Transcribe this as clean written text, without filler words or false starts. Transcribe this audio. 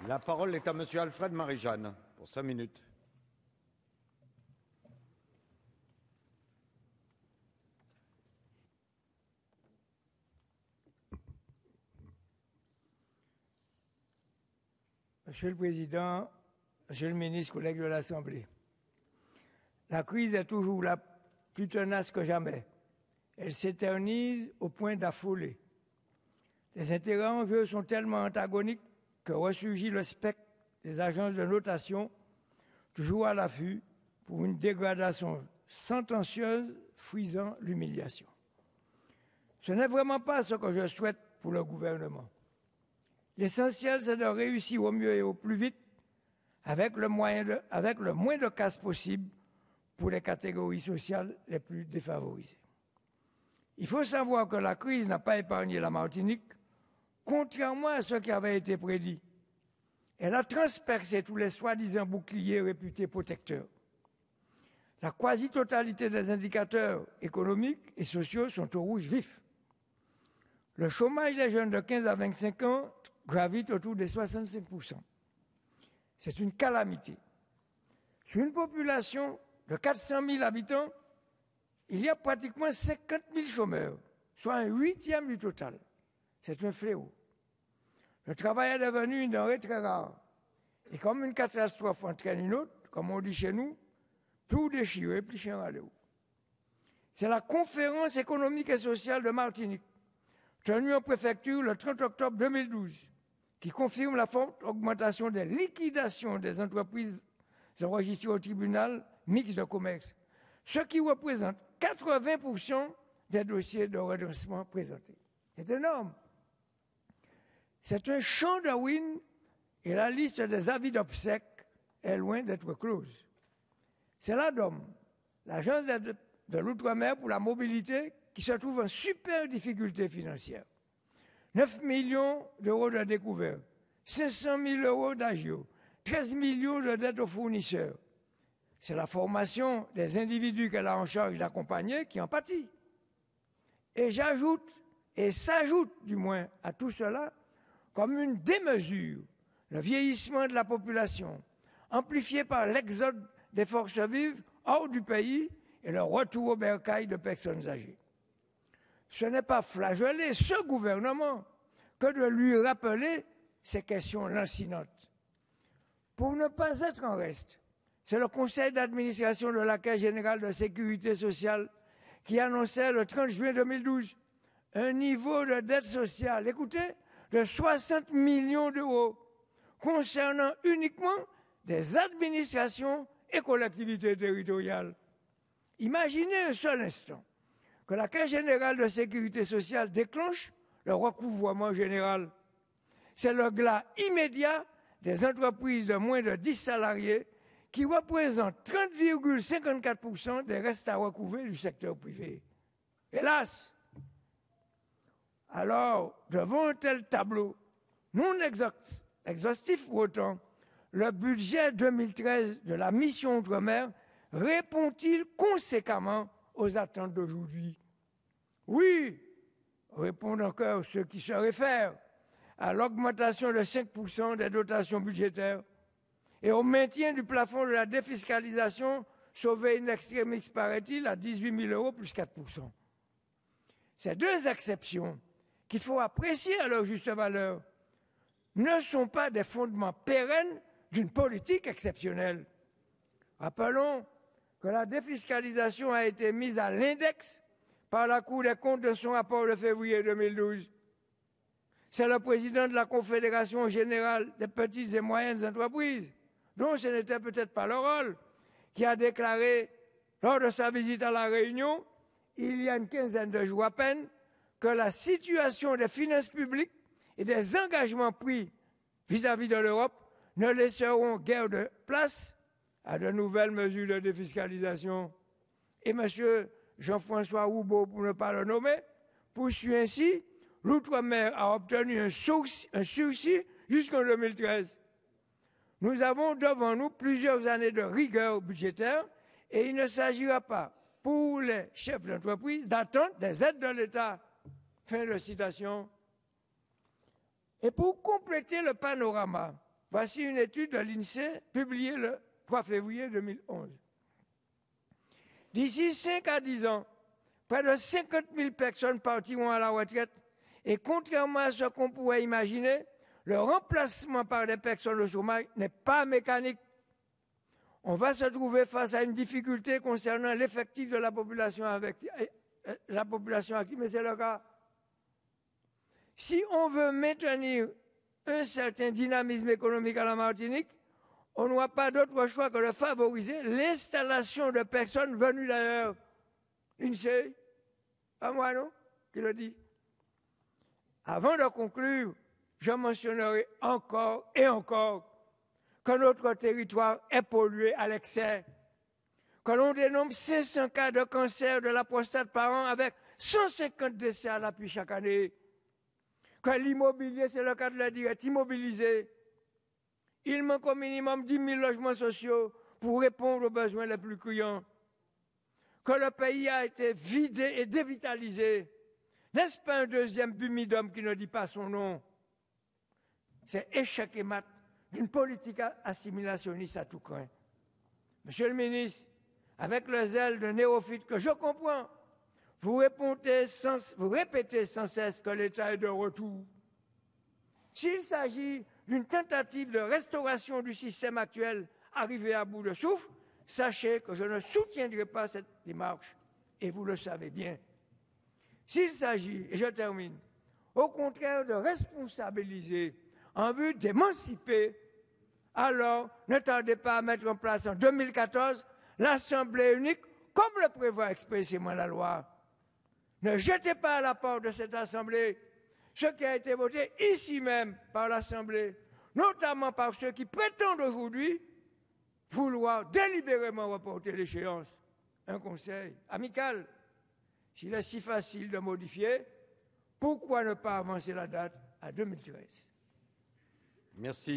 La parole est à Monsieur Alfred Marie-Jeanne pour 5 minutes. Monsieur le Président, Monsieur le Ministre, collègues de l'Assemblée, la crise est toujours là, plus tenace que jamais. Elle s'éternise au point d'affoler. Les intérêts en jeu sont tellement antagoniques que ressurgit le spectre des agences de notation, toujours à l'affût, pour une dégradation sentencieuse, frisant l'humiliation. Ce n'est vraiment pas ce que je souhaite pour le gouvernement. L'essentiel, c'est de réussir au mieux et au plus vite, avec le moins de casse possible pour les catégories sociales les plus défavorisées. Il faut savoir que la crise n'a pas épargné la Martinique, contrairement à ce qui avait été prédit. Elle a transpercé tous les soi-disant boucliers réputés protecteurs. La quasi-totalité des indicateurs économiques et sociaux sont au rouge vif. Le chômage des jeunes de 15 à 25 ans gravite autour des 65%. C'est une calamité. Sur une population de 400 000 habitants, il y a pratiquement 50 000 chômeurs, soit un huitième du total. C'est un fléau. Le travail est devenu une denrée très rare. Et comme une catastrophe entraîne une autre, comme on dit chez nous, tout déchiré, plus cher à l'eau. C'est la conférence économique et sociale de Martinique, tenue en préfecture le 30 octobre 2012, qui confirme la forte augmentation des liquidations des entreprises enregistrées au tribunal mixte de commerce, ce qui représente 80% des dossiers de redressement présentés. C'est énorme. C'est un champ de ruines et la liste des avis d'obsèques est loin d'être close. C'est l'ADOM, l'Agence de l'Outre-mer pour la mobilité, qui se trouve en super difficulté financière. 9 millions d'euros de découvert, 500 000 euros d'agio, 13 millions de dettes aux fournisseurs. C'est la formation des individus qu'elle a en charge d'accompagner qui en pâtit. Et j'ajoute, et s'ajoute du moins à tout cela, comme une démesure, le vieillissement de la population, amplifié par l'exode des forces vives hors du pays et le retour au bercail de personnes âgées. Ce n'est pas flageller ce gouvernement que de lui rappeler ces questions lancinantes. Pour ne pas être en reste, c'est le conseil d'administration de la Caisse générale de sécurité sociale qui annonçait le 30 juin 2012 un niveau de dette sociale, écoutez, de 60 millions d'euros, concernant uniquement des administrations et collectivités territoriales. Imaginez un seul instant que la Caisse générale de sécurité sociale déclenche le recouvrement général. C'est le glas immédiat des entreprises de moins de 10 salariés qui représentent 30,54% des restes à recouvrer du secteur privé. Hélas! Alors, devant un tel tableau, non exhaustif pour autant, le budget 2013 de la mission Outre-mer répond-il conséquemment aux attentes d'aujourd'hui? Oui, répondent encore ceux qui se réfèrent à l'augmentation de 5% des dotations budgétaires et au maintien du plafond de la défiscalisation sauvé in extremis, paraît-il, à 18 000 euros plus 4%. Ces deux exceptions, qu'il faut apprécier à leur juste valeur, ne sont pas des fondements pérennes d'une politique exceptionnelle. Rappelons que la défiscalisation a été mise à l'index par la Cour des comptes de son rapport de février 2012. C'est le président de la Confédération générale des petites et moyennes entreprises, dont ce n'était peut-être pas le rôle, qui a déclaré lors de sa visite à La Réunion, il y a une quinzaine de jours à peine, que la situation des finances publiques et des engagements pris vis-à-vis de l'Europe ne laisseront guère de place à de nouvelles mesures de défiscalisation. Et M. Jean-François Roubaud, pour ne pas le nommer, poursuit ainsi, l'Outre-mer a obtenu un sursis jusqu'en 2013. Nous avons devant nous plusieurs années de rigueur budgétaire et il ne s'agira pas pour les chefs d'entreprise d'attendre des aides de l'État. Fin de citation. Et pour compléter le panorama, Voici une étude de l'INSEE publiée le 3 février 2011. D'ici 5 à 10 ans, près de 50 000 personnes partiront à la retraite et contrairement à ce qu'on pourrait imaginer, le remplacement par des personnes au chômage n'est pas mécanique. On va se trouver face à une difficulté concernant l'effectif de la population active, mais c'est le cas. Si on veut maintenir un certain dynamisme économique à la Martinique, on n'aura pas d'autre choix que de favoriser l'installation de personnes venues d'ailleurs. L'INSEE, pas moi non, qui le dit. Avant de conclure, je mentionnerai encore et encore que notre territoire est pollué à l'excès, que l'on dénombre 500 cas de cancer de la prostate par an avec 150 décès à l'appui chaque année, que l'immobilier, c'est le cas de le dire, est immobilisé. Il manque au minimum 10 000 logements sociaux pour répondre aux besoins les plus criants, que le pays a été vidé et dévitalisé. N'est-ce pas un deuxième Bumidum qui ne dit pas son nom? C'est échec et mat d'une politique assimilationniste à tout craint. Monsieur le ministre, avec le zèle de néophyte que je comprends, vous répétez sans cesse que l'État est de retour. S'il s'agit d'une tentative de restauration du système actuel arrivé à bout de souffle, sachez que je ne soutiendrai pas cette démarche, et vous le savez bien. S'il s'agit, et je termine, au contraire de responsabiliser en vue d'émanciper, alors ne tardez pas à mettre en place en 2014 l'Assemblée unique, comme le prévoit expressément la loi. Ne jetez pas à la porte de cette Assemblée ce qui a été voté ici même par l'Assemblée, notamment par ceux qui prétendent aujourd'hui vouloir délibérément reporter l'échéance. Un conseil amical. S'il est si facile de modifier, pourquoi ne pas avancer la date à 2013? Merci.